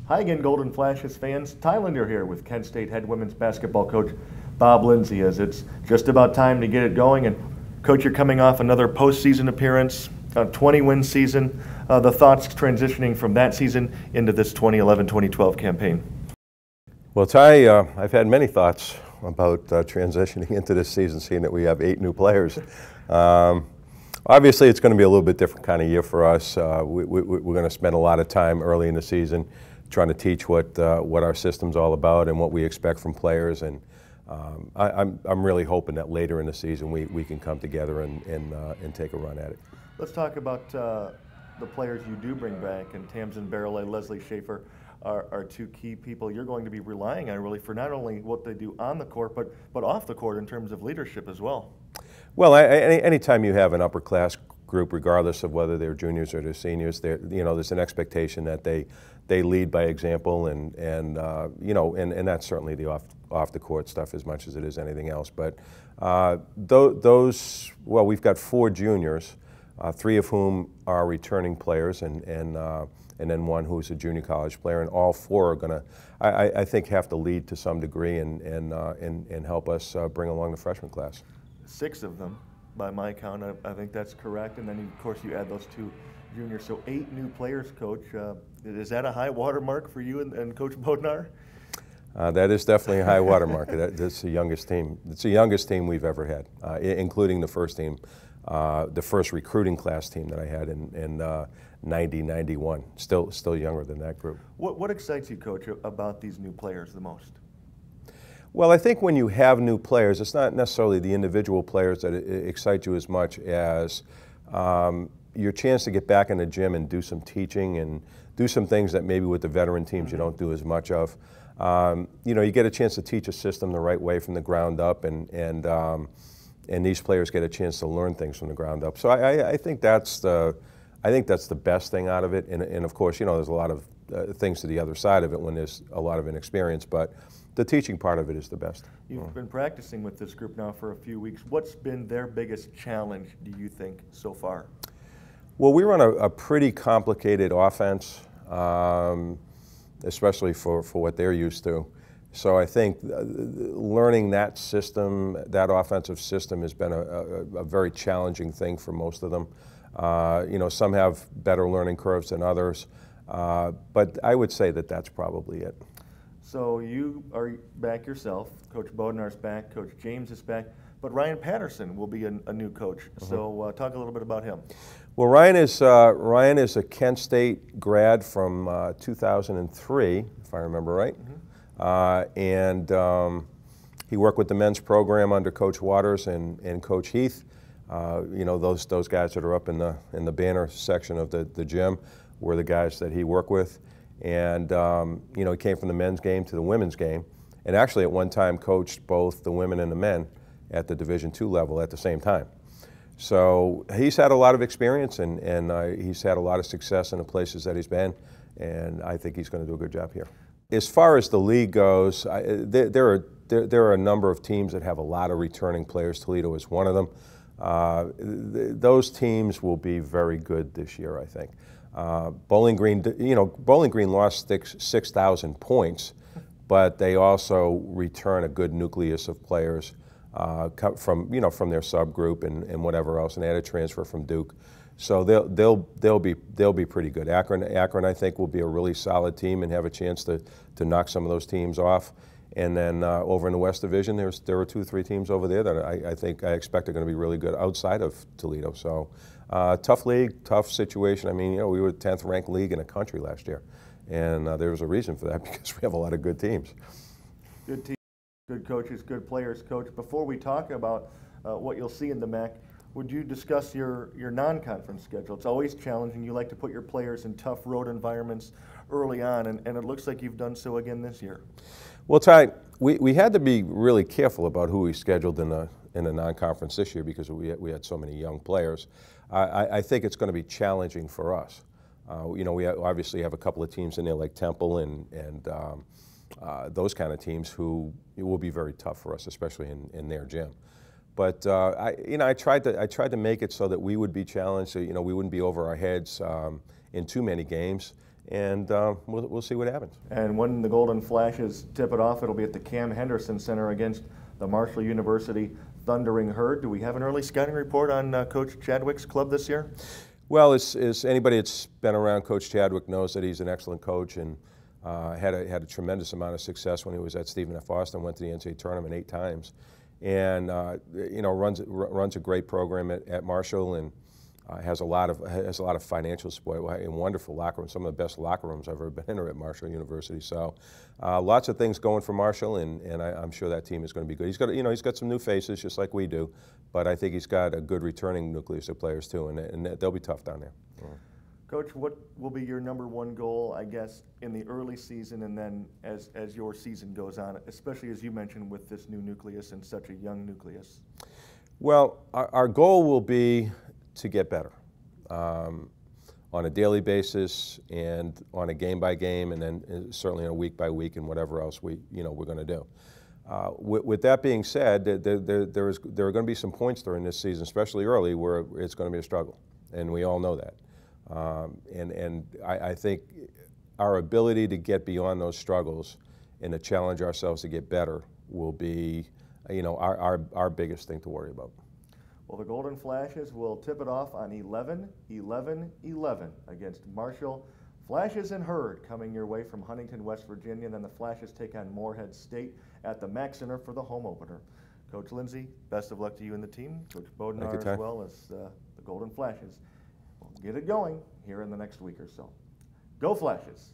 Hi again, Golden Flashes fans. Linder here with Kent State head women's basketball coach Bob Lindsay, as it's just about time to get it going. And Coach, you're coming off another postseason appearance, a 20-win season. The thoughts transitioning from that season into this 2011-2012 campaign? Well, Ty, I've had many thoughts about transitioning into this season, seeing that we have 8 new players. Obviously, it's going to be a little bit different kind of year for us. We're going to spend a lot of time early in the season trying to teach what our system's all about and what we expect from players. And I'm really hoping that later in the season we can come together and take a run at it. Let's talk about the players you do bring back, and Tamsin Barrelay, Leslie Schaefer are 2 key people you're going to be relying on really for not only what they do on the court, but off the court in terms of leadership as well. Well, anytime you have an upper class group, regardless of whether they're juniors or they're seniors, there's an expectation that they lead by example, and that's certainly the off the court stuff as much as it is anything else. But we've got 4 juniors, 3 of whom are returning players, and then 1 who's a junior college player, and all 4 are going to, I think, have to lead to some degree and help us bring along the freshman class. 6 of them, by my count. I think that's correct. And then, of course, you add those 2 juniors. So 8 new players, Coach. Is that a high water mark for you and Coach Bowden? That is definitely a high water mark. That's the youngest team. It's the youngest team we've ever had, including the first team, the first recruiting class team that I had in 90-91. Still younger than that group. What excites you, Coach, about these new players the most? Well, I think when you have new players, it's not necessarily the individual players that excite you as much as your chance to get back in the gym and do some teaching and do some things that maybe with the veteran teams you don't do as much of. You get a chance to teach a system the right way from the ground up, and these players get a chance to learn things from the ground up. So I think that's the best thing out of it. And of course, there's a lot of things to the other side of it when there's a lot of inexperience, but the teaching part of it is the best. You've been practicing with this group now for a few weeks. What's been their biggest challenge, do you think, so far? Well, we run a pretty complicated offense, especially for what they're used to. So I think learning that system, that offensive system, has been a very challenging thing for most of them. Some have better learning curves than others, but I would say that that's probably it. So you are back yourself. Coach Bowden's back. Coach James is back. But Ryan Patterson will be a new coach. So talk a little bit about him. Well, Ryan is a Kent State grad from 2003, if I remember right. He worked with the men's program under Coach Waters and Coach Heath. Those guys that are up in the banner section of the gym were the guys that he worked with. And he came from the men's game to the women's game, and actually at one time coached both the women and the men at the Division II level at the same time. So he's had a lot of experience, and he's had a lot of success in the places that he's been, and I think he's going to do a good job here. As far as the league goes, there are a number of teams that have a lot of returning players. Toledo is one of them. Those teams will be very good this year, I think. Bowling Green lost 6,000 points, but they also return a good nucleus of players from their subgroup and whatever else, and they had a transfer from Duke, so they'll be pretty good. Akron, I think, will be a really solid team and have a chance to knock some of those teams off. And then over in the West Division, there are 2 or 3 teams over there that I expect are going to be really good outside of Toledo. So tough league, tough situation. I mean, we were 10th ranked league in the country last year, and there was a reason for that because we have a lot of good teams. Good teams, good coaches, good players. Coach, before we talk about what you'll see in the MAC, would you discuss your non-conference schedule? It's always challenging. You like to put your players in tough road environments early on, and it looks like you've done so again this year. Well, Ty, we had to be really careful about who we scheduled in the non-conference this year because we had so many young players. I think it's going to be challenging for us. We obviously have a couple of teams in there like Temple and those kind of teams who it will be very tough for us, especially in their gym. But I tried to make it so that we would be challenged, so we wouldn't be over our heads in too many games, and we'll see what happens. And when the Golden Flashes tip it off, it'll be at the Cam Henderson Center against the Marshall University Thundering Herd. Do we have an early scouting report on Coach Chadwick's club this year? Well, as anybody that's been around Coach Chadwick knows that he's an excellent coach and had a tremendous amount of success when he was at Stephen F. Austin, went to the NCAA tournament 8 times, and runs a great program at Marshall, and has a lot of financial support and wonderful locker rooms, some of the best locker rooms I've ever been in are at Marshall University. So lots of things going for Marshall, and I'm sure that team is going to be good. He's got some new faces just like we do, but I think he's got a good returning nucleus of players too, and they'll be tough down there. Coach, what will be your #1 goal, I guess, in the early season and then as your season goes on, especially as you mentioned with this new nucleus and such a young nucleus? Well, our goal will be to get better on a daily basis and on a game-by-game, and then certainly on a week-by-week and whatever else we're going to do. With that being said, there are going to be some points during this season, especially early, where it's going to be a struggle, and we all know that. And I think our ability to get beyond those struggles and to challenge ourselves to get better will be, our biggest thing to worry about. Well, the Golden Flashes will tip it off on 11/11/11 against Marshall. Flashes and Herd coming your way from Huntington, West Virginia. And then the Flashes take on Morehead State at the Mack Center for the home opener. Coach Lindsay, best of luck to you and the team. Coach Bowden as well as the Golden Flashes. We'll get it going here in the next week or so. Go Flashes!